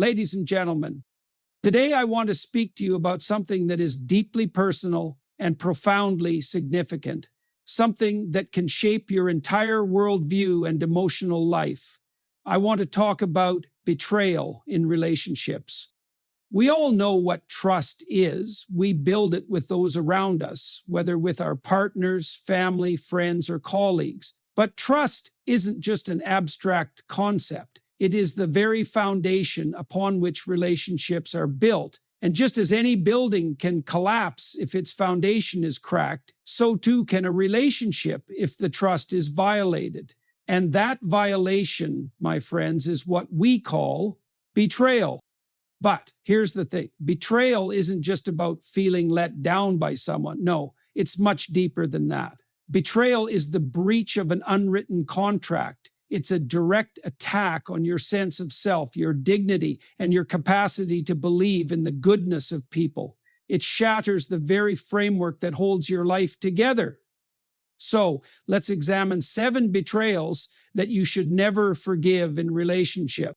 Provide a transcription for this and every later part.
Ladies and gentlemen, today I want to speak to you about something that is deeply personal and profoundly significant, something that can shape your entire worldview and emotional life. I want to talk about betrayal in relationships. We all know what trust is. We build it with those around us, whether with our partners, family, friends, or colleagues. But trust isn't just an abstract concept. It is the very foundation upon which relationships are built. And just as any building can collapse if its foundation is cracked, so too can a relationship if the trust is violated. And that violation, my friends, is what we call betrayal. But here's the thing. Betrayal isn't just about feeling let down by someone. No, it's much deeper than that. Betrayal is the breach of an unwritten contract. It's a direct attack on your sense of self, your dignity, and your capacity to believe in the goodness of people. It shatters the very framework that holds your life together. So, let's examine 7 betrayals that you should never forgive in relationship.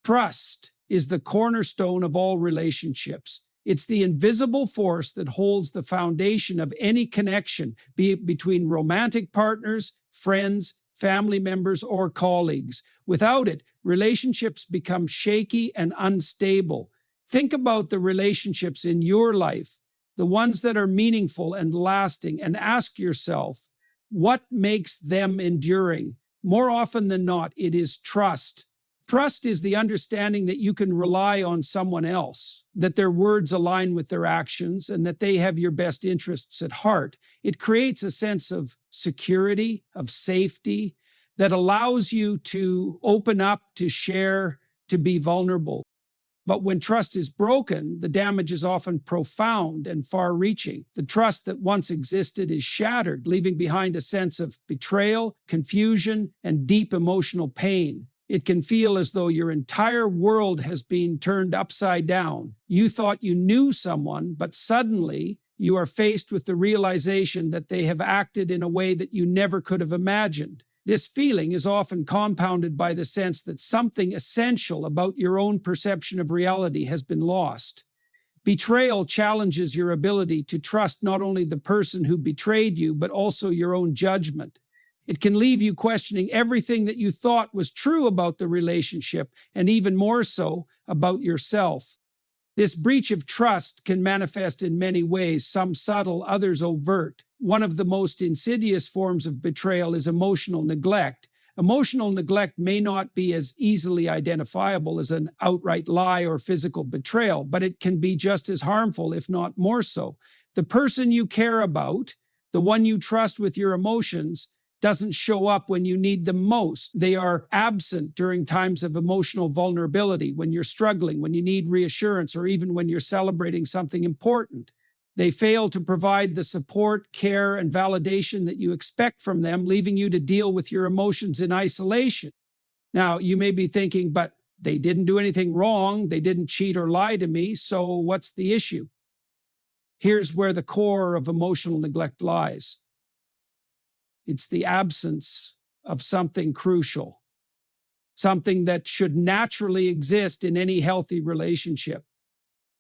Trust is the cornerstone of all relationships. It's the invisible force that holds the foundation of any connection, be it between romantic partners, friends, family members, or colleagues. Without it, relationships become shaky and unstable. Think about the relationships in your life, the ones that are meaningful and lasting, and ask yourself, what makes them enduring? More often than not, it is trust. Trust is the understanding that you can rely on someone else, that their words align with their actions, and that they have your best interests at heart. It creates a sense of security, of safety, that allows you to open up, to share, to be vulnerable. But when trust is broken, the damage is often profound and far-reaching. The trust that once existed is shattered, leaving behind a sense of betrayal, confusion, and deep emotional pain. It can feel as though your entire world has been turned upside down. You thought you knew someone, but suddenly you are faced with the realization that they have acted in a way that you never could have imagined. This feeling is often compounded by the sense that something essential about your own perception of reality has been lost. Betrayal challenges your ability to trust not only the person who betrayed you, but also your own judgment. It can leave you questioning everything that you thought was true about the relationship, and even more so, about yourself. This breach of trust can manifest in many ways, some subtle, others overt. One of the most insidious forms of betrayal is emotional neglect. Emotional neglect may not be as easily identifiable as an outright lie or physical betrayal, but it can be just as harmful, if not more so. The person you care about, the one you trust with your emotions, doesn't show up when you need them most. They are absent during times of emotional vulnerability, when you're struggling, when you need reassurance, or even when you're celebrating something important. They fail to provide the support, care, and validation that you expect from them, leaving you to deal with your emotions in isolation. Now, you may be thinking, but they didn't do anything wrong, they didn't cheat or lie to me, so what's the issue? Here's where the core of emotional neglect lies. It's the absence of something crucial, something that should naturally exist in any healthy relationship.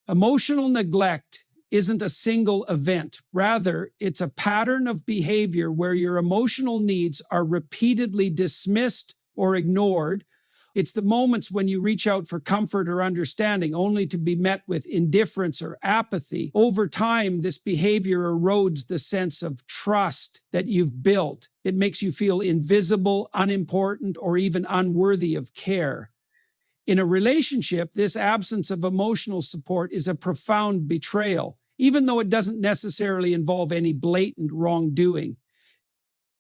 Emotional neglect isn't a single event. Rather, it's a pattern of behavior where your emotional needs are repeatedly dismissed or ignored. It's the moments when you reach out for comfort or understanding only to be met with indifference or apathy. Over time, this behavior erodes the sense of trust that you've built. It makes you feel invisible, unimportant, or even unworthy of care. In a relationship, this absence of emotional support is a profound betrayal, even though it doesn't necessarily involve any blatant wrongdoing.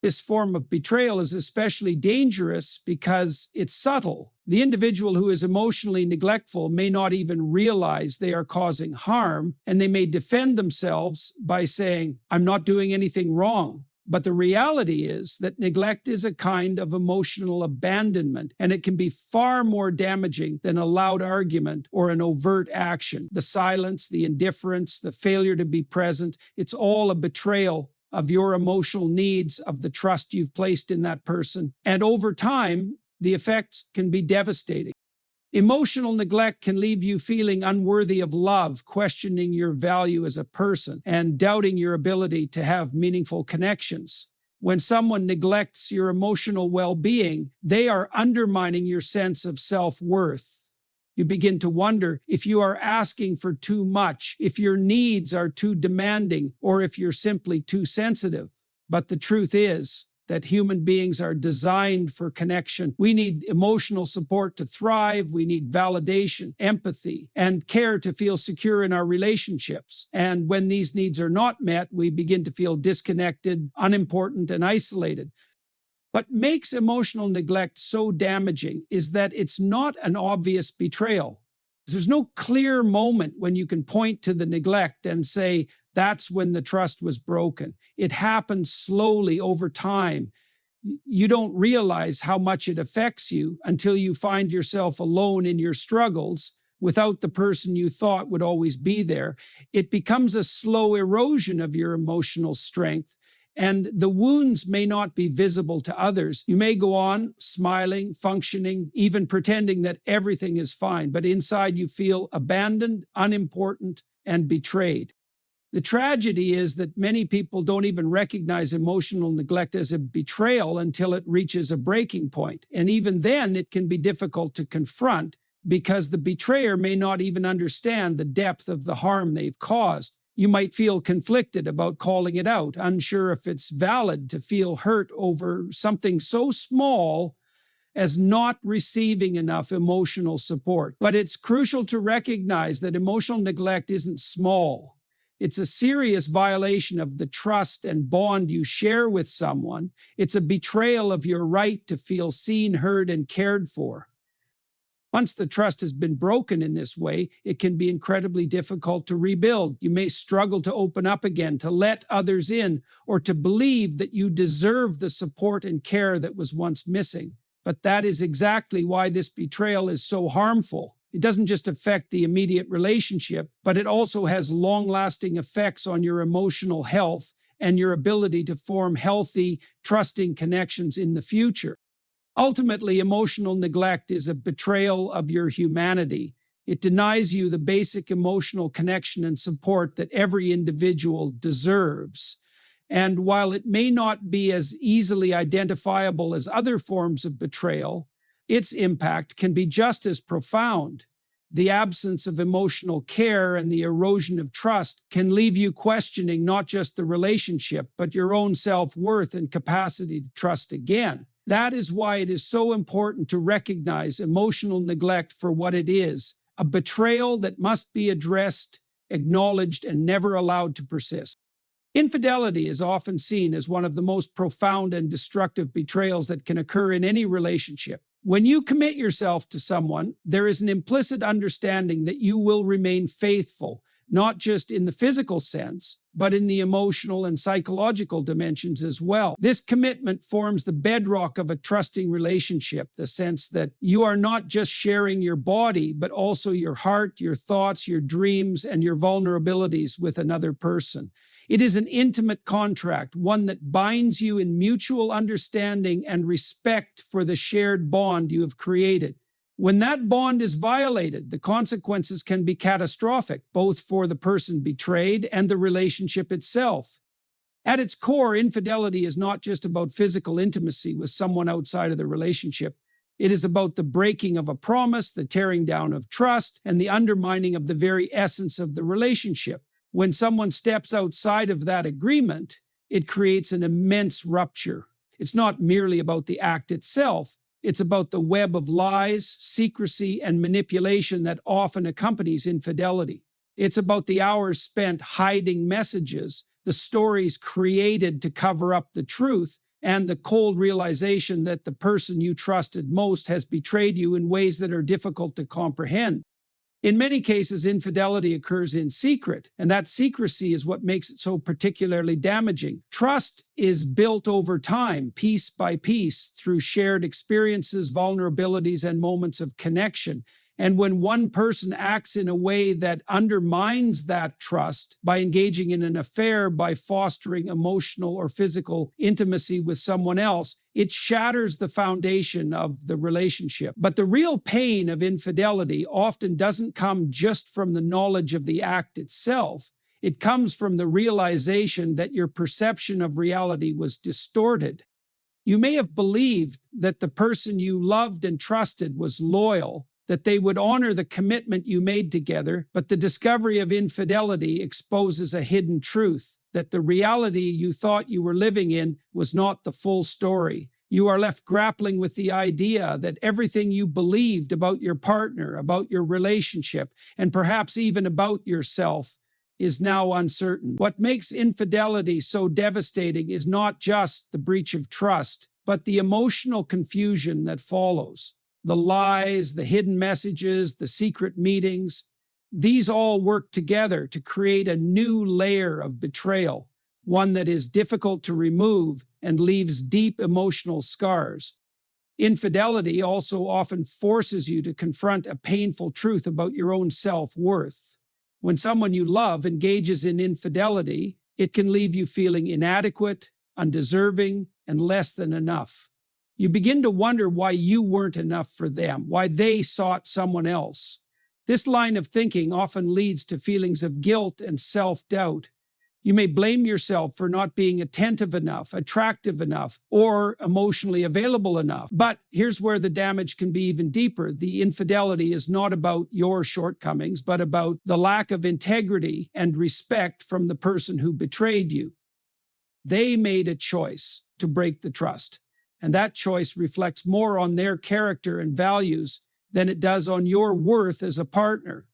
This form of betrayal is especially dangerous because it's subtle. The individual who is emotionally neglectful may not even realize they are causing harm, and they may defend themselves by saying, "I'm not doing anything wrong." But the reality is that neglect is a kind of emotional abandonment, and it can be far more damaging than a loud argument or an overt action. The silence, the indifference, the failure to be present, it's all a betrayal of your emotional needs, of the trust you've placed in that person. And over time, the effects can be devastating. Emotional neglect can leave you feeling unworthy of love, questioning your value as a person, and doubting your ability to have meaningful connections. When someone neglects your emotional well-being, they are undermining your sense of self-worth. You begin to wonder if you are asking for too much, if your needs are too demanding, or if you're simply too sensitive. But the truth is that human beings are designed for connection. We need emotional support to thrive. We need validation, empathy, and care to feel secure in our relationships. And when these needs are not met, we begin to feel disconnected, unimportant, and isolated. What makes emotional neglect so damaging is that it's not an obvious betrayal. There's no clear moment when you can point to the neglect and say, that's when the trust was broken. It happens slowly over time. You don't realize how much it affects you until you find yourself alone in your struggles without the person you thought would always be there. It becomes a slow erosion of your emotional strength, and the wounds may not be visible to others. You may go on smiling, functioning, even pretending that everything is fine, but inside you feel abandoned, unimportant, and betrayed. The tragedy is that many people don't even recognize emotional neglect as a betrayal until it reaches a breaking point. And even then, it can be difficult to confront because the betrayer may not even understand the depth of the harm they've caused. You might feel conflicted about calling it out, unsure if it's valid to feel hurt over something so small as not receiving enough emotional support. But it's crucial to recognize that emotional neglect isn't small. It's a serious violation of the trust and bond you share with someone. It's a betrayal of your right to feel seen, heard, and cared for. Once the trust has been broken in this way, it can be incredibly difficult to rebuild. You may struggle to open up again, to let others in, or to believe that you deserve the support and care that was once missing. But that is exactly why this betrayal is so harmful. It doesn't just affect the immediate relationship, but it also has long-lasting effects on your emotional health and your ability to form healthy, trusting connections in the future. Ultimately, emotional neglect is a betrayal of your humanity. It denies you the basic emotional connection and support that every individual deserves. And while it may not be as easily identifiable as other forms of betrayal, its impact can be just as profound. The absence of emotional care and the erosion of trust can leave you questioning not just the relationship, but your own self-worth and capacity to trust again. That is why it is so important to recognize emotional neglect for what it is, a betrayal that must be addressed, acknowledged, and never allowed to persist. Infidelity is often seen as one of the most profound and destructive betrayals that can occur in any relationship. When you commit yourself to someone, there is an implicit understanding that you will remain faithful, not just in the physical sense, but in the emotional and psychological dimensions as well. This commitment forms the bedrock of a trusting relationship, the sense that you are not just sharing your body, but also your heart, your thoughts, your dreams, and your vulnerabilities with another person. It is an intimate contract, one that binds you in mutual understanding and respect for the shared bond you have created. When that bond is violated, the consequences can be catastrophic, both for the person betrayed and the relationship itself. At its core, infidelity is not just about physical intimacy with someone outside of the relationship. It is about the breaking of a promise, the tearing down of trust, and the undermining of the very essence of the relationship. When someone steps outside of that agreement, it creates an immense rupture. It's not merely about the act itself. It's about the web of lies, secrecy, and manipulation that often accompanies infidelity. It's about the hours spent hiding messages, the stories created to cover up the truth, and the cold realization that the person you trusted most has betrayed you in ways that are difficult to comprehend. In many cases, infidelity occurs in secret, and that secrecy is what makes it so particularly damaging. Trust is built over time, piece by piece, through shared experiences, vulnerabilities, and moments of connection. And when one person acts in a way that undermines that trust by engaging in an affair, by fostering emotional or physical intimacy with someone else, it shatters the foundation of the relationship. But the real pain of infidelity often doesn't come just from the knowledge of the act itself. It comes from the realization that your perception of reality was distorted. You may have believed that the person you loved and trusted was loyal, that they would honor the commitment you made together, but the discovery of infidelity exposes a hidden truth, that the reality you thought you were living in was not the full story. You are left grappling with the idea that everything you believed about your partner, about your relationship, and perhaps even about yourself is now uncertain. What makes infidelity so devastating is not just the breach of trust, but the emotional confusion that follows. The lies, the hidden messages, the secret meetings, these all work together to create a new layer of betrayal, one that is difficult to remove and leaves deep emotional scars. Infidelity also often forces you to confront a painful truth about your own self-worth. When someone you love engages in infidelity, it can leave you feeling inadequate, undeserving, and less than enough. You begin to wonder why you weren't enough for them, why they sought someone else. This line of thinking often leads to feelings of guilt and self-doubt. You may blame yourself for not being attentive enough, attractive enough, or emotionally available enough. But here's where the damage can be even deeper. The infidelity is not about your shortcomings, but about the lack of integrity and respect from the person who betrayed you. They made a choice to break the trust, and that choice reflects more on their character and values than it does on your worth as a partner.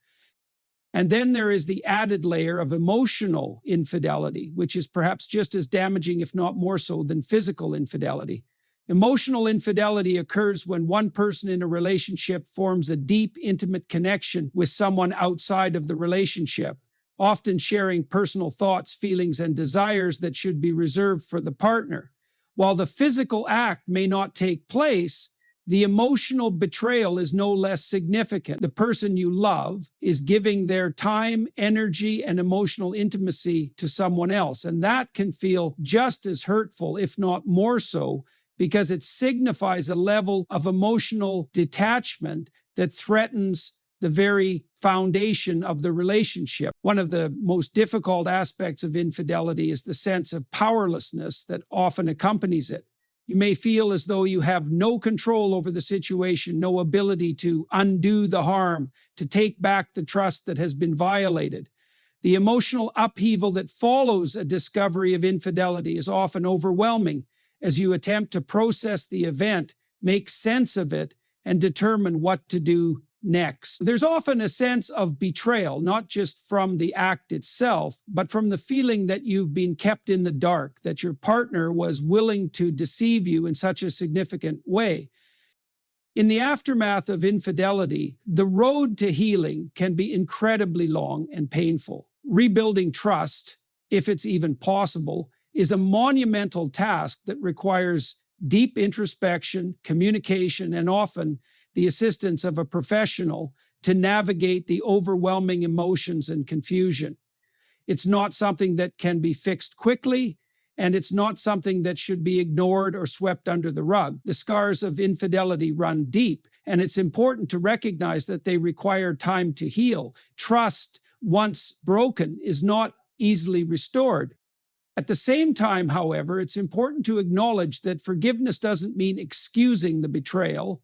And then there is the added layer of emotional infidelity, which is perhaps just as damaging, if not more so, than physical infidelity. Emotional infidelity occurs when one person in a relationship forms a deep, intimate connection with someone outside of the relationship, often sharing personal thoughts, feelings, and desires that should be reserved for the partner. While the physical act may not take place, the emotional betrayal is no less significant. The person you love is giving their time, energy, and emotional intimacy to someone else. And that can feel just as hurtful, if not more so, because it signifies a level of emotional detachment that threatens the very foundation of the relationship. One of the most difficult aspects of infidelity is the sense of powerlessness that often accompanies it. You may feel as though you have no control over the situation, no ability to undo the harm, to take back the trust that has been violated. The emotional upheaval that follows a discovery of infidelity is often overwhelming as you attempt to process the event, make sense of it, and determine what to do next. There's often a sense of betrayal, not just from the act itself, but from the feeling that you've been kept in the dark, that your partner was willing to deceive you in such a significant way. In the aftermath of infidelity, the road to healing can be incredibly long and painful. Rebuilding trust, if it's even possible, is a monumental task that requires deep introspection, communication, and often the assistance of a professional to navigate the overwhelming emotions and confusion. It's not something that can be fixed quickly, and it's not something that should be ignored or swept under the rug. The scars of infidelity run deep, and it's important to recognize that they require time to heal. Trust, once broken, is not easily restored. At the same time, however, it's important to acknowledge that forgiveness doesn't mean excusing the betrayal.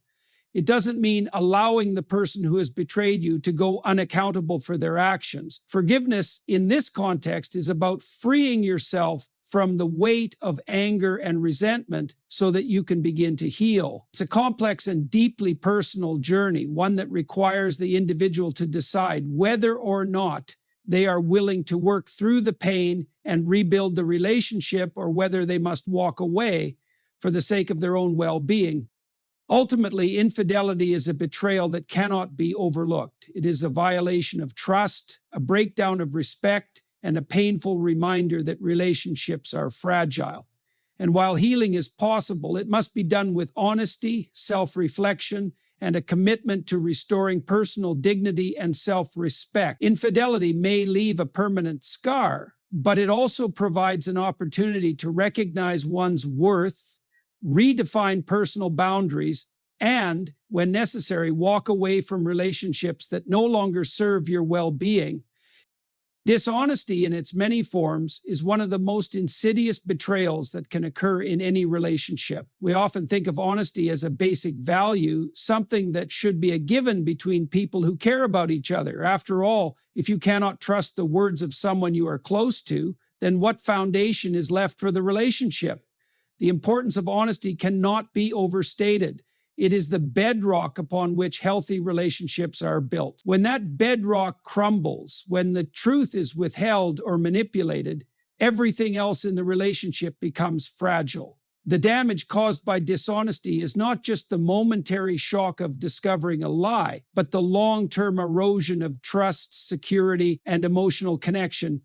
It doesn't mean allowing the person who has betrayed you to go unaccountable for their actions. Forgiveness in this context is about freeing yourself from the weight of anger and resentment so that you can begin to heal. It's a complex and deeply personal journey, one that requires the individual to decide whether or not they are willing to work through the pain and rebuild the relationship, or whether they must walk away for the sake of their own well-being. Ultimately, infidelity is a betrayal that cannot be overlooked. It is a violation of trust, a breakdown of respect, and a painful reminder that relationships are fragile. And while healing is possible, it must be done with honesty, self-reflection, and a commitment to restoring personal dignity and self-respect. Infidelity may leave a permanent scar, but it also provides an opportunity to recognize one's worth, redefine personal boundaries, and, when necessary, walk away from relationships that no longer serve your well-being. Dishonesty in its many forms is one of the most insidious betrayals that can occur in any relationship. We often think of honesty as a basic value, something that should be a given between people who care about each other. After all, if you cannot trust the words of someone you are close to, then what foundation is left for the relationship? The importance of honesty cannot be overstated. It is the bedrock upon which healthy relationships are built. When that bedrock crumbles, when the truth is withheld or manipulated, everything else in the relationship becomes fragile. The damage caused by dishonesty is not just the momentary shock of discovering a lie, but the long-term erosion of trust, security, and emotional connection.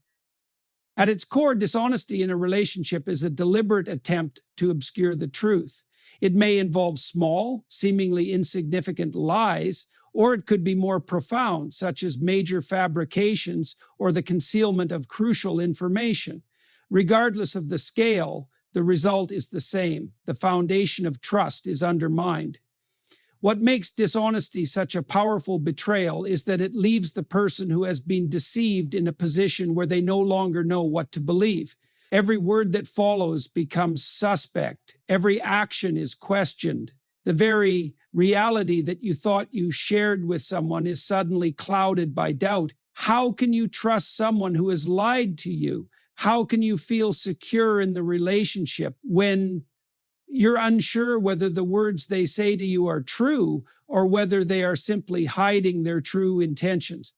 At its core, dishonesty in a relationship is a deliberate attempt to obscure the truth. It may involve small, seemingly insignificant lies, or it could be more profound, such as major fabrications or the concealment of crucial information. Regardless of the scale, the result is the same. The foundation of trust is undermined. What makes dishonesty such a powerful betrayal is that it leaves the person who has been deceived in a position where they no longer know what to believe. Every word that follows becomes suspect. Every action is questioned. The very reality that you thought you shared with someone is suddenly clouded by doubt. How can you trust someone who has lied to you? How can you feel secure in the relationship when you're unsure whether the words they say to you are true or whether they are simply hiding their true intentions?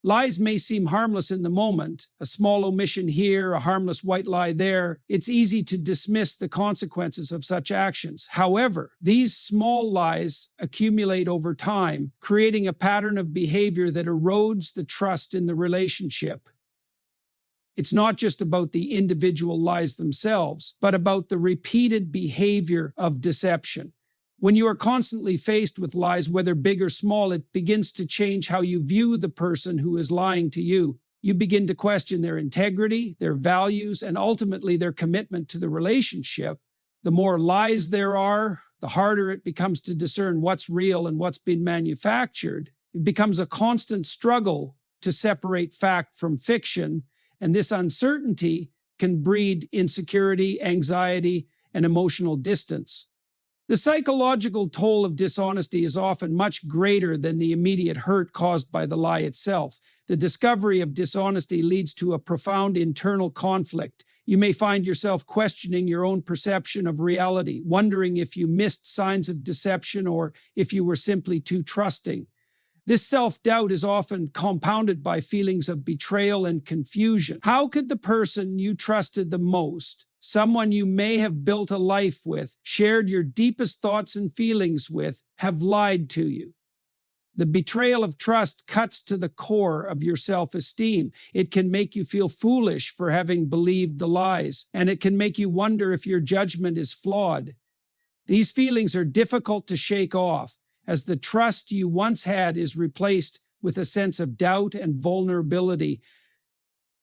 Lies may seem harmless in the moment, a small omission here, a harmless white lie there. It's easy to dismiss the consequences of such actions. However, these small lies accumulate over time, creating a pattern of behavior that erodes the trust in the relationship. It's not just about the individual lies themselves, but about the repeated behavior of deception. When you are constantly faced with lies, whether big or small, it begins to change how you view the person who is lying to you. You begin to question their integrity, their values, and ultimately their commitment to the relationship. The more lies there are, the harder it becomes to discern what's real and what's been manufactured. It becomes a constant struggle to separate fact from fiction, and this uncertainty can breed insecurity, anxiety, and emotional distance. The psychological toll of dishonesty is often much greater than the immediate hurt caused by the lie itself. The discovery of dishonesty leads to a profound internal conflict. You may find yourself questioning your own perception of reality, wondering if you missed signs of deception or if you were simply too trusting. This self-doubt is often compounded by feelings of betrayal and confusion. How could the person you trusted the most, someone you may have built a life with, shared your deepest thoughts and feelings with, have lied to you? The betrayal of trust cuts to the core of your self-esteem. It can make you feel foolish for having believed the lies, and it can make you wonder if your judgment is flawed. These feelings are difficult to shake off, as the trust you once had is replaced with a sense of doubt and vulnerability.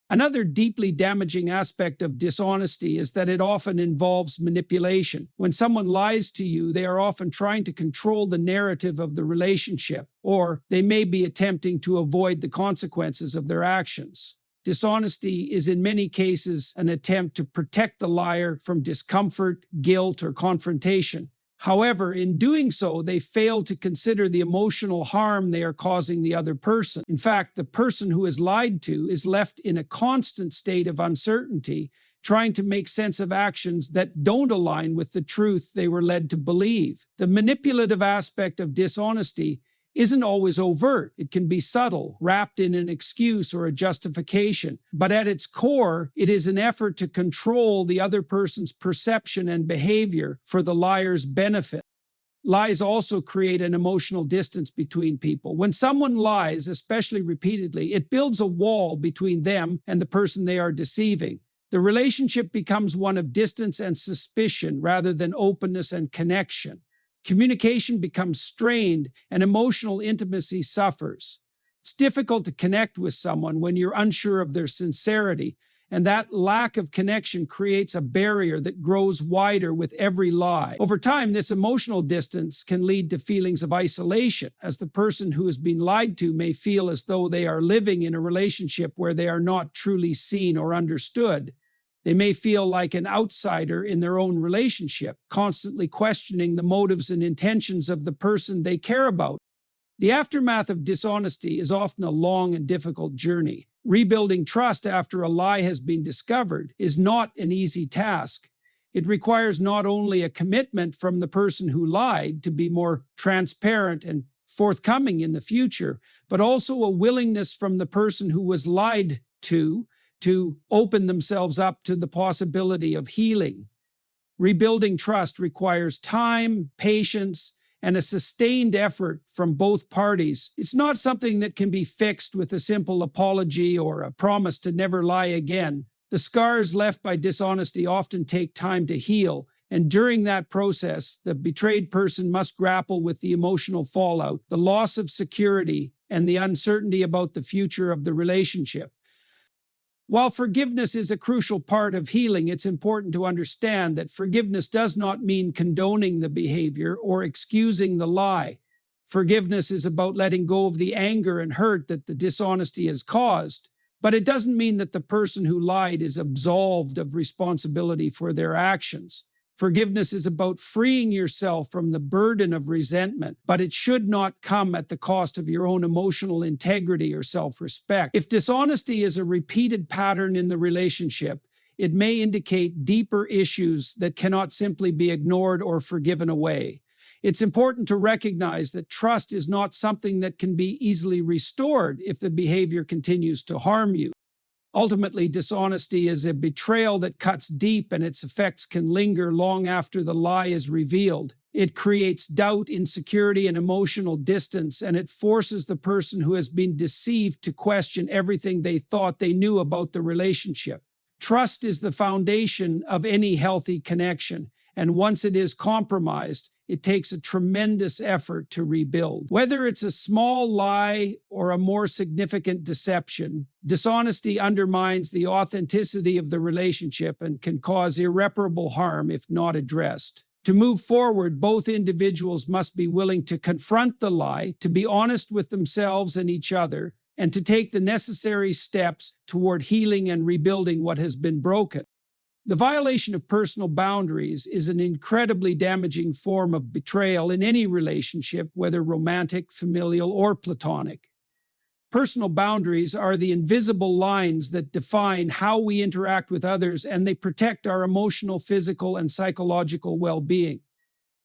Another deeply damaging aspect of dishonesty is that it often involves manipulation. When someone lies to you, they are often trying to control the narrative of the relationship, or they may be attempting to avoid the consequences of their actions. Dishonesty is in many cases an attempt to protect the liar from discomfort, guilt, or confrontation. However, in doing so, they fail to consider the emotional harm they are causing the other person. In fact, the person who is lied to is left in a constant state of uncertainty, trying to make sense of actions that don't align with the truth they were led to believe. The manipulative aspect of dishonesty isn't always overt. It can be subtle, wrapped in an excuse or a justification. But at its core, it is an effort to control the other person's perception and behavior for the liar's benefit. Lies also create an emotional distance between people. When someone lies, especially repeatedly, it builds a wall between them and the person they are deceiving. The relationship becomes one of distance and suspicion rather than openness and connection. Communication becomes strained and emotional intimacy suffers. It's difficult to connect with someone when you're unsure of their sincerity, and that lack of connection creates a barrier that grows wider with every lie. Over time, this emotional distance can lead to feelings of isolation, as the person who has been lied to may feel as though they are living in a relationship where they are not truly seen or understood. They may feel like an outsider in their own relationship, constantly questioning the motives and intentions of the person they care about. The aftermath of dishonesty is often a long and difficult journey. Rebuilding trust after a lie has been discovered is not an easy task. It requires not only a commitment from the person who lied to be more transparent and forthcoming in the future, but also a willingness from the person who was lied to open themselves up to the possibility of healing. Rebuilding trust requires time, patience, and a sustained effort from both parties. It's not something that can be fixed with a simple apology or a promise to never lie again. The scars left by dishonesty often take time to heal, and during that process, the betrayed person must grapple with the emotional fallout, the loss of security, and the uncertainty about the future of the relationship. While forgiveness is a crucial part of healing, it's important to understand that forgiveness does not mean condoning the behavior or excusing the lie. Forgiveness is about letting go of the anger and hurt that the dishonesty has caused, but it doesn't mean that the person who lied is absolved of responsibility for their actions. Forgiveness is about freeing yourself from the burden of resentment, but it should not come at the cost of your own emotional integrity or self-respect. If dishonesty is a repeated pattern in the relationship, it may indicate deeper issues that cannot simply be ignored or forgiven away. It's important to recognize that trust is not something that can be easily restored if the behavior continues to harm you. Ultimately, dishonesty is a betrayal that cuts deep, and its effects can linger long after the lie is revealed. It creates doubt, insecurity, and emotional distance, and it forces the person who has been deceived to question everything they thought they knew about the relationship. Trust is the foundation of any healthy connection, and once it is compromised, it takes a tremendous effort to rebuild. Whether it's a small lie or a more significant deception, dishonesty undermines the authenticity of the relationship and can cause irreparable harm if not addressed. To move forward, both individuals must be willing to confront the lie, to be honest with themselves and each other, and to take the necessary steps toward healing and rebuilding what has been broken. The violation of personal boundaries is an incredibly damaging form of betrayal in any relationship, whether romantic, familial, or platonic. Personal boundaries are the invisible lines that define how we interact with others, and they protect our emotional, physical, and psychological well-being.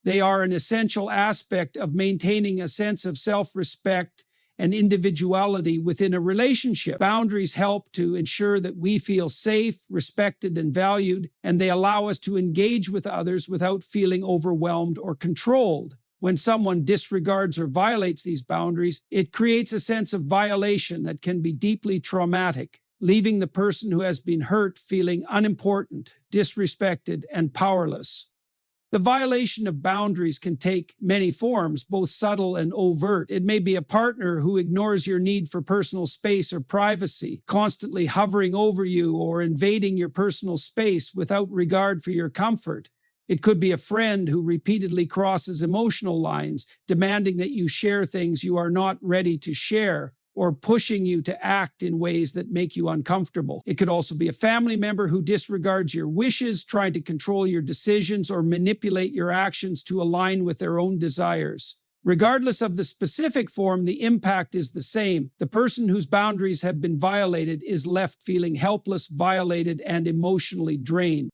They are an essential aspect of maintaining a sense of self-respect and individuality within a relationship. Boundaries help to ensure that we feel safe, respected, and valued, and they allow us to engage with others without feeling overwhelmed or controlled. When someone disregards or violates these boundaries, it creates a sense of violation that can be deeply traumatic, leaving the person who has been hurt feeling unimportant, disrespected, and powerless. The violation of boundaries can take many forms, both subtle and overt. It may be a partner who ignores your need for personal space or privacy, constantly hovering over you or invading your personal space without regard for your comfort. It could be a friend who repeatedly crosses emotional lines, demanding that you share things you are not ready to share, or pushing you to act in ways that make you uncomfortable. It could also be a family member who disregards your wishes, trying to control your decisions or manipulate your actions to align with their own desires. Regardless of the specific form, the impact is the same. The person whose boundaries have been violated is left feeling helpless, violated, and emotionally drained.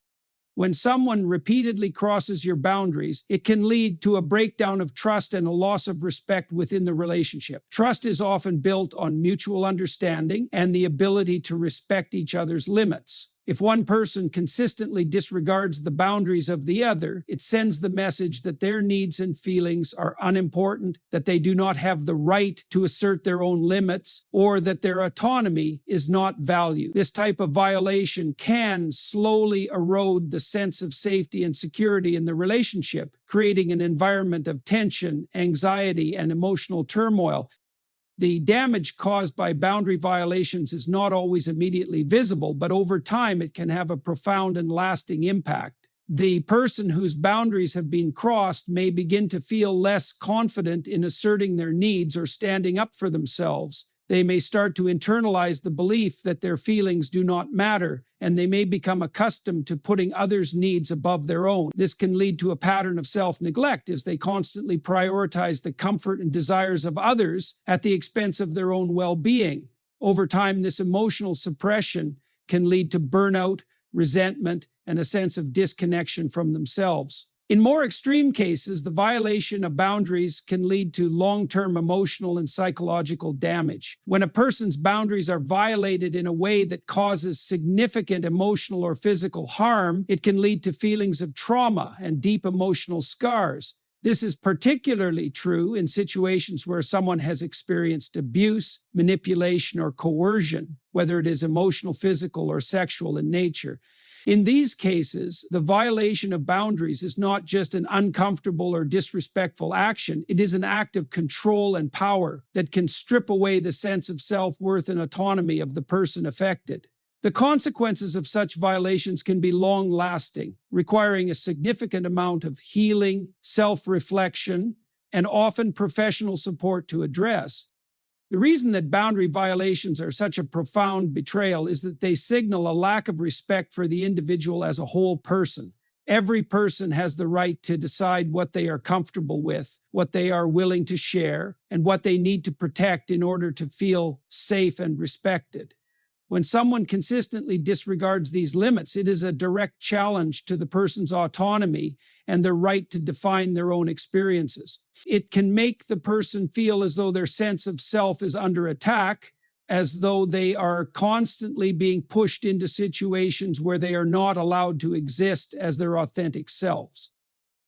When someone repeatedly crosses your boundaries, it can lead to a breakdown of trust and a loss of respect within the relationship. Trust is often built on mutual understanding and the ability to respect each other's limits. If one person consistently disregards the boundaries of the other, it sends the message that their needs and feelings are unimportant, that they do not have the right to assert their own limits, or that their autonomy is not valued. This type of violation can slowly erode the sense of safety and security in the relationship, creating an environment of tension, anxiety, and emotional turmoil. The damage caused by boundary violations is not always immediately visible, but over time it can have a profound and lasting impact. The person whose boundaries have been crossed may begin to feel less confident in asserting their needs or standing up for themselves. They may start to internalize the belief that their feelings do not matter, and they may become accustomed to putting others' needs above their own. This can lead to a pattern of self-neglect as they constantly prioritize the comfort and desires of others at the expense of their own well-being. Over time, this emotional suppression can lead to burnout, resentment, and a sense of disconnection from themselves. In more extreme cases, the violation of boundaries can lead to long-term emotional and psychological damage. When a person's boundaries are violated in a way that causes significant emotional or physical harm, it can lead to feelings of trauma and deep emotional scars. This is particularly true in situations where someone has experienced abuse, manipulation, or coercion, whether it is emotional, physical, or sexual in nature. In these cases, the violation of boundaries is not just an uncomfortable or disrespectful action, it is an act of control and power that can strip away the sense of self-worth and autonomy of the person affected. The consequences of such violations can be long-lasting, requiring a significant amount of healing, self-reflection, and often professional support to address. The reason that boundary violations are such a profound betrayal is that they signal a lack of respect for the individual as a whole person. Every person has the right to decide what they are comfortable with, what they are willing to share, and what they need to protect in order to feel safe and respected. When someone consistently disregards these limits, it is a direct challenge to the person's autonomy and their right to define their own experiences. It can make the person feel as though their sense of self is under attack, as though they are constantly being pushed into situations where they are not allowed to exist as their authentic selves.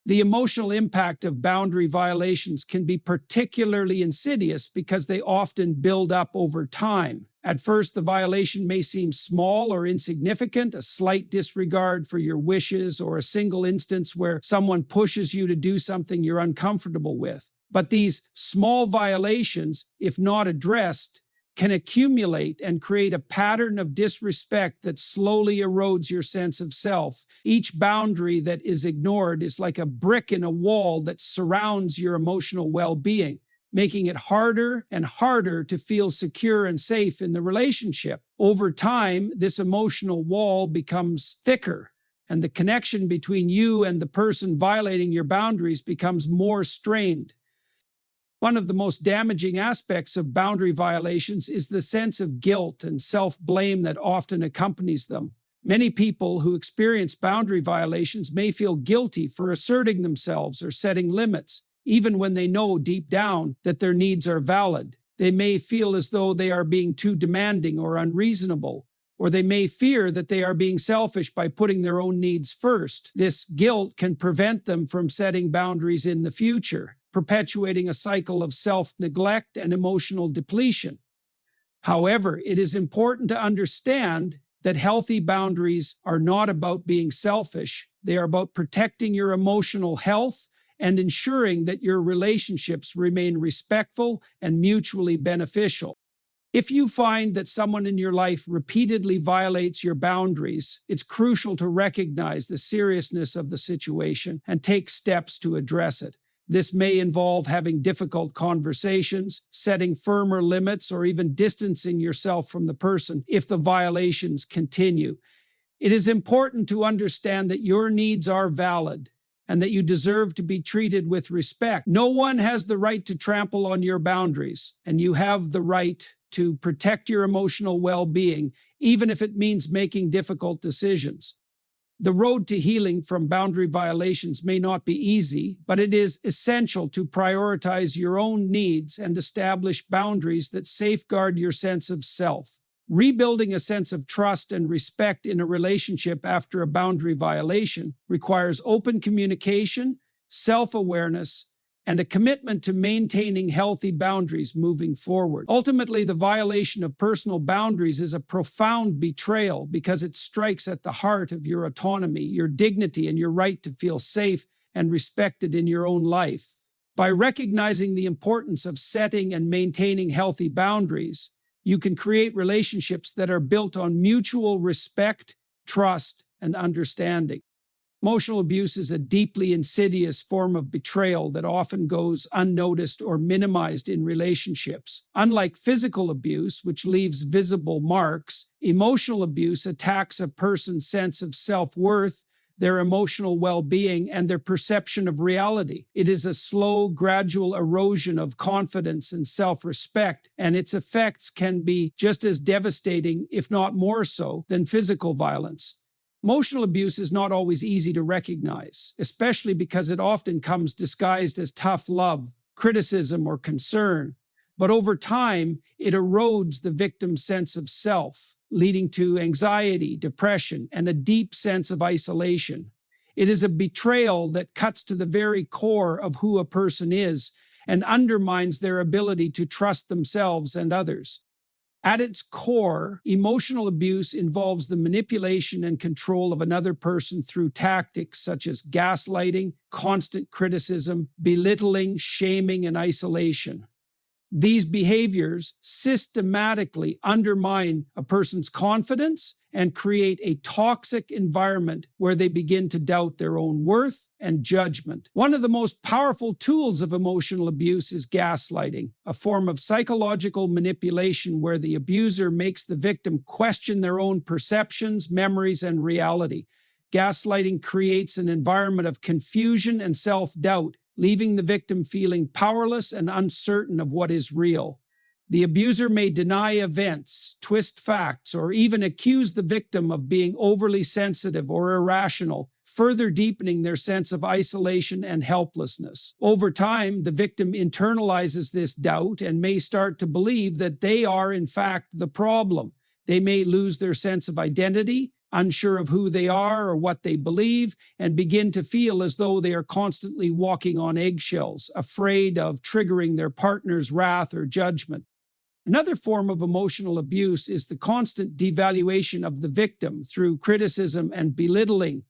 The emotional impact of boundary violations can be particularly insidious because they often build up over time. At first, the violation may seem small or insignificant, a slight disregard for your wishes, or a single instance where someone pushes you to do something you're uncomfortable with. But these small violations, if not addressed, can accumulate and create a pattern of disrespect that slowly erodes your sense of self. Each boundary that is ignored is like a brick in a wall that surrounds your emotional well-being, making it harder and harder to feel secure and safe in the relationship. Over time, this emotional wall becomes thicker, and the connection between you and the person violating your boundaries becomes more strained. One of the most damaging aspects of boundary violations is the sense of guilt and self-blame that often accompanies them. Many people who experience boundary violations may feel guilty for asserting themselves or setting limits, even when they know deep down that their needs are valid. They may feel as though they are being too demanding or unreasonable, or they may fear that they are being selfish by putting their own needs first. This guilt can prevent them from setting boundaries in the future, perpetuating a cycle of self-neglect and emotional depletion. However, it is important to understand that healthy boundaries are not about being selfish. They are about protecting your emotional health and ensuring that your relationships remain respectful and mutually beneficial. If you find that someone in your life repeatedly violates your boundaries, it's crucial to recognize the seriousness of the situation and take steps to address it. This may involve having difficult conversations, setting firmer limits, or even distancing yourself from the person if the violations continue. It is important to understand that your needs are valid and that you deserve to be treated with respect. No one has the right to trample on your boundaries, and you have the right to protect your emotional well-being, even if it means making difficult decisions. The road to healing from boundary violations may not be easy, but it is essential to prioritize your own needs and establish boundaries that safeguard your sense of self. Rebuilding a sense of trust and respect in a relationship after a boundary violation requires open communication, self-awareness, and a commitment to maintaining healthy boundaries moving forward. Ultimately, the violation of personal boundaries is a profound betrayal because it strikes at the heart of your autonomy, your dignity, and your right to feel safe and respected in your own life. By recognizing the importance of setting and maintaining healthy boundaries, you can create relationships that are built on mutual respect, trust, and understanding. Emotional abuse is a deeply insidious form of betrayal that often goes unnoticed or minimized in relationships. Unlike physical abuse, which leaves visible marks, emotional abuse attacks a person's sense of self-worth, their emotional well-being, and their perception of reality. It is a slow, gradual erosion of confidence and self-respect, and its effects can be just as devastating, if not more so, than physical violence. Emotional abuse is not always easy to recognize, especially because it often comes disguised as tough love, criticism, or concern. But over time, it erodes the victim's sense of self, leading to anxiety, depression, and a deep sense of isolation. It is a betrayal that cuts to the very core of who a person is and undermines their ability to trust themselves and others. At its core, emotional abuse involves the manipulation and control of another person through tactics such as gaslighting, constant criticism, belittling, shaming, and isolation. These behaviors systematically undermine a person's confidence and create a toxic environment where they begin to doubt their own worth and judgment. One of the most powerful tools of emotional abuse is gaslighting, a form of psychological manipulation where the abuser makes the victim question their own perceptions, memories, and reality. Gaslighting creates an environment of confusion and self-doubt, leaving the victim feeling powerless and uncertain of what is real. The abuser may deny events, twist facts, or even accuse the victim of being overly sensitive or irrational, further deepening their sense of isolation and helplessness. Over time, the victim internalizes this doubt and may start to believe that they are, in fact, the problem. They may lose their sense of identity, unsure of who they are or what they believe, and begin to feel as though they are constantly walking on eggshells, afraid of triggering their partner's wrath or judgment. Another form of emotional abuse is the constant devaluation of the victim through criticism and belittling.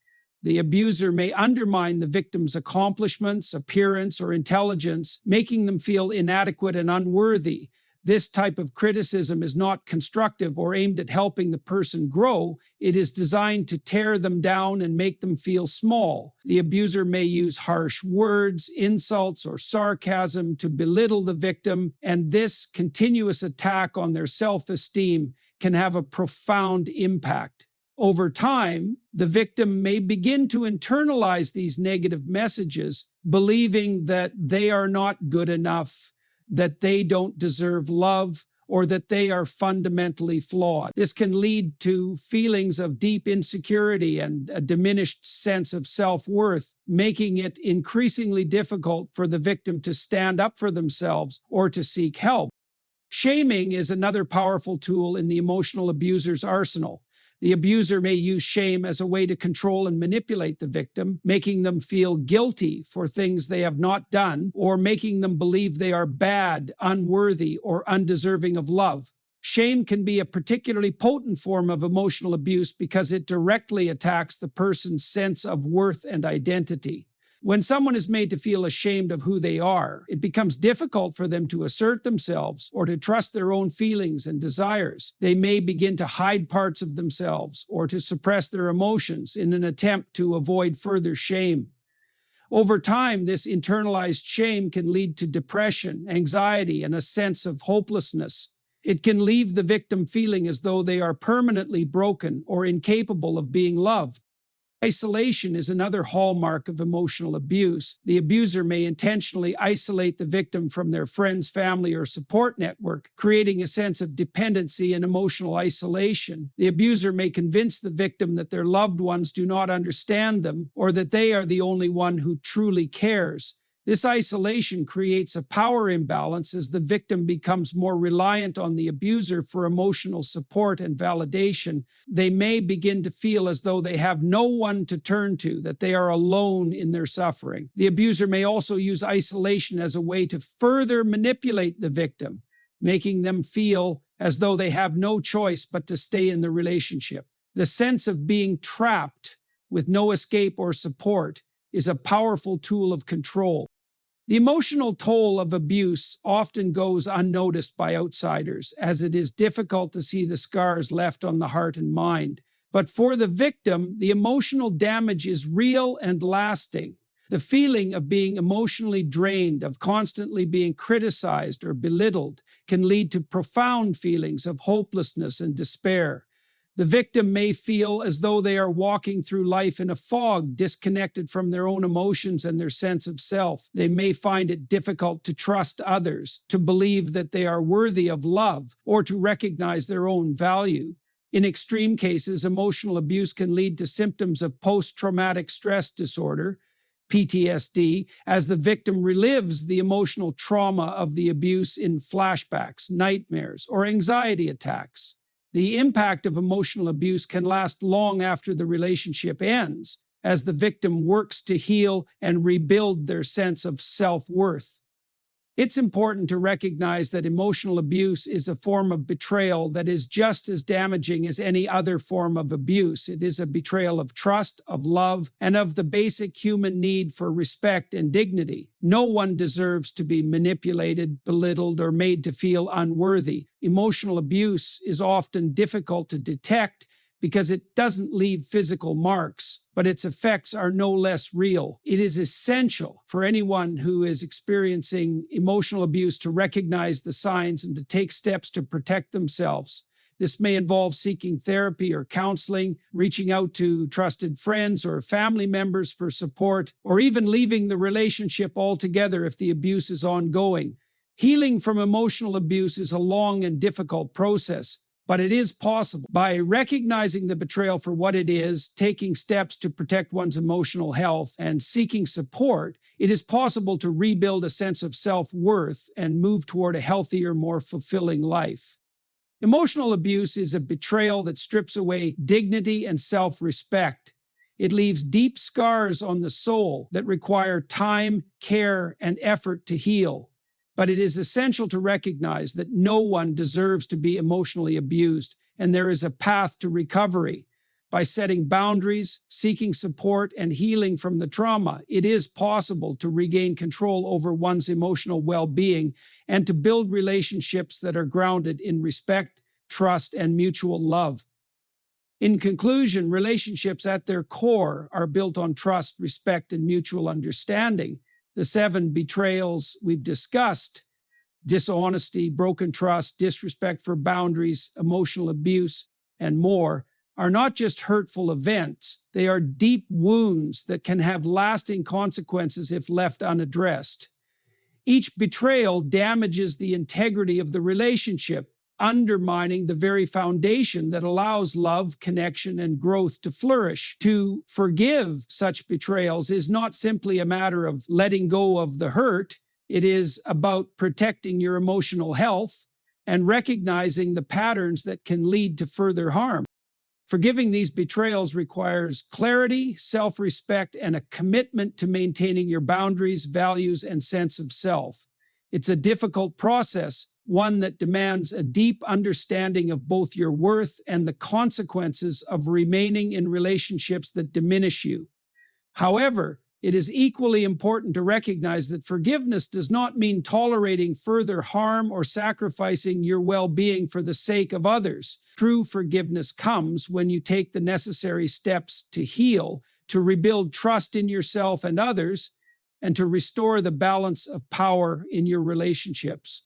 The abuser may undermine the victim's accomplishments, appearance, or intelligence, making them feel inadequate and unworthy. This type of criticism is not constructive or aimed at helping the person grow. It is designed to tear them down and make them feel small. The abuser may use harsh words, insults, or sarcasm to belittle the victim, and this continuous attack on their self-esteem can have a profound impact. Over time, the victim may begin to internalize these negative messages, believing that they are not good enough, that they don't deserve love, or that they are fundamentally flawed. This can lead to feelings of deep insecurity and a diminished sense of self-worth, making it increasingly difficult for the victim to stand up for themselves or to seek help. Shaming is another powerful tool in the emotional abuser's arsenal. The abuser may use shame as a way to control and manipulate the victim, making them feel guilty for things they have not done, or making them believe they are bad, unworthy, or undeserving of love. Shame can be a particularly potent form of emotional abuse because it directly attacks the person's sense of worth and identity. When someone is made to feel ashamed of who they are, it becomes difficult for them to assert themselves or to trust their own feelings and desires. They may begin to hide parts of themselves or to suppress their emotions in an attempt to avoid further shame. Over time, this internalized shame can lead to depression, anxiety, and a sense of hopelessness. It can leave the victim feeling as though they are permanently broken or incapable of being loved. Isolation is another hallmark of emotional abuse. The abuser may intentionally isolate the victim from their friends, family, or support network, creating a sense of dependency and emotional isolation. The abuser may convince the victim that their loved ones do not understand them or that they are the only one who truly cares. This isolation creates a power imbalance as the victim becomes more reliant on the abuser for emotional support and validation. They may begin to feel as though they have no one to turn to, that they are alone in their suffering. The abuser may also use isolation as a way to further manipulate the victim, making them feel as though they have no choice but to stay in the relationship. The sense of being trapped with no escape or support is a powerful tool of control. The emotional toll of abuse often goes unnoticed by outsiders, as it is difficult to see the scars left on the heart and mind. But for the victim, the emotional damage is real and lasting. The feeling of being emotionally drained, of constantly being criticized or belittled, can lead to profound feelings of hopelessness and despair. The victim may feel as though they are walking through life in a fog, disconnected from their own emotions and their sense of self. They may find it difficult to trust others, to believe that they are worthy of love, or to recognize their own value. In extreme cases, emotional abuse can lead to symptoms of post-traumatic stress disorder, PTSD, as the victim relives the emotional trauma of the abuse in flashbacks, nightmares, or anxiety attacks. The impact of emotional abuse can last long after the relationship ends, as the victim works to heal and rebuild their sense of self-worth. It's important to recognize that emotional abuse is a form of betrayal that is just as damaging as any other form of abuse. It is a betrayal of trust, of love, and of the basic human need for respect and dignity. No one deserves to be manipulated, belittled, or made to feel unworthy. Emotional abuse is often difficult to detect because it doesn't leave physical marks, but its effects are no less real. It is essential for anyone who is experiencing emotional abuse to recognize the signs and to take steps to protect themselves. This may involve seeking therapy or counseling, reaching out to trusted friends or family members for support, or even leaving the relationship altogether if the abuse is ongoing. Healing from emotional abuse is a long and difficult process, but it is possible. By recognizing the betrayal for what it is, taking steps to protect one's emotional health, and seeking support, it is possible to rebuild a sense of self-worth and move toward a healthier, more fulfilling life. Emotional abuse is a betrayal that strips away dignity and self-respect. It leaves deep scars on the soul that require time, care, and effort to heal. But it is essential to recognize that no one deserves to be emotionally abused, and there is a path to recovery. By setting boundaries, seeking support, and healing from the trauma, it is possible to regain control over one's emotional well-being and to build relationships that are grounded in respect, trust, and mutual love. In conclusion, relationships at their core are built on trust, respect, and mutual understanding. The 7 betrayals we've discussed, dishonesty, broken trust, disrespect for boundaries, emotional abuse, and more, are not just hurtful events. They are deep wounds that can have lasting consequences if left unaddressed. Each betrayal damages the integrity of the relationship, undermining the very foundation that allows love, connection, and growth to flourish. To forgive such betrayals is not simply a matter of letting go of the hurt. It is about protecting your emotional health and recognizing the patterns that can lead to further harm. Forgiving these betrayals requires clarity, self-respect, and a commitment to maintaining your boundaries, values, and sense of self. It's a difficult process, one that demands a deep understanding of both your worth and the consequences of remaining in relationships that diminish you. However, it is equally important to recognize that forgiveness does not mean tolerating further harm or sacrificing your well-being for the sake of others. True forgiveness comes when you take the necessary steps to heal, to rebuild trust in yourself and others, and to restore the balance of power in your relationships.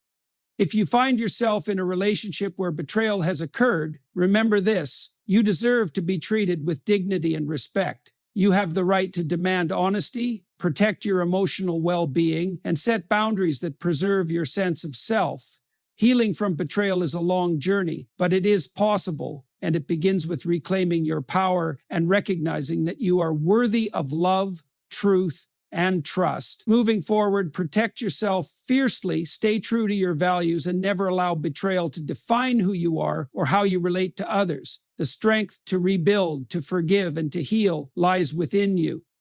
If you find yourself in a relationship where betrayal has occurred, remember this: you deserve to be treated with dignity and respect. You have the right to demand honesty, protect your emotional well-being, and set boundaries that preserve your sense of self. Healing from betrayal is a long journey, but it is possible, and it begins with reclaiming your power and recognizing that you are worthy of love, truth, and trust. Moving forward, protect yourself fiercely, stay true to your values, and never allow betrayal to define who you are or how you relate to others. The strength to rebuild, to forgive, and to heal lies within you.